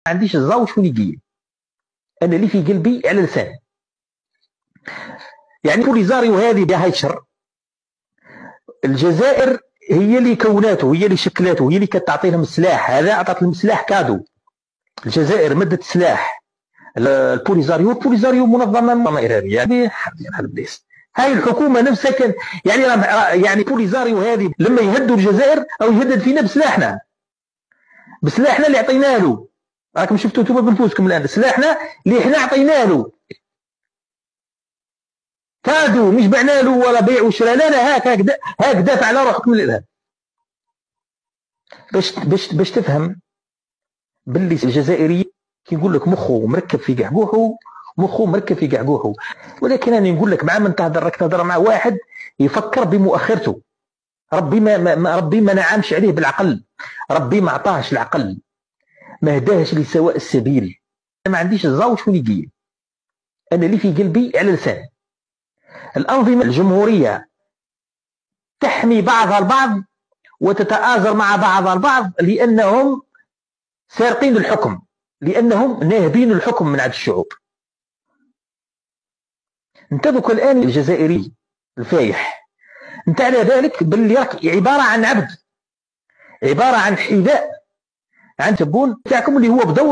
عنديش الزوج فونيقية، انا اللي في قلبي على لساني. يعني بوليزاريو هذه بهايشر، الجزائر هي اللي كوناته، هي اللي شكلاته، هي اللي كتعطي لهم السلاح. هذا عطات لهم السلاح كادو. الجزائر مدت سلاح البوليزاريو منظمه ارهابيه، يعني البليس. هاي الحكومه نفسها كان يعني بوليزاريو هذه لما يهدوا الجزائر او يهدد فينا بسلاحنا اللي عطينا له. راكم شفتوا انتم بنفوسكم الان سلاحنا اللي احنا عطينا له كادو، مش بعنا له ولا بيع وشراء، لا هاك دافع على روحك من الارهاب. باش تفهم باللي الجزائري كي نقول لك مخه مركب في قعقوحه، ولكن انا نقول لك مع من راك تهضر مع واحد يفكر بمؤخرته. ربي ما نعمش عليه بالعقل، ربي ما عطاهش العقل، ما هداهش لسواء السبيل. انا ما عنديش الزوج فونيقية، انا اللي في قلبي على لساني. الانظمه الجمهوريه تحمي بعضها البعض وتتآزر مع بعضها البعض لانهم سارقين الحكم، لانهم ناهبين الحكم من عند الشعوب. انت دوك الان الجزائري الفايح، انت على بالك باللي راك عباره عن عبد، عباره عن حذاء عن تبون تاعكم اللي هو بدوره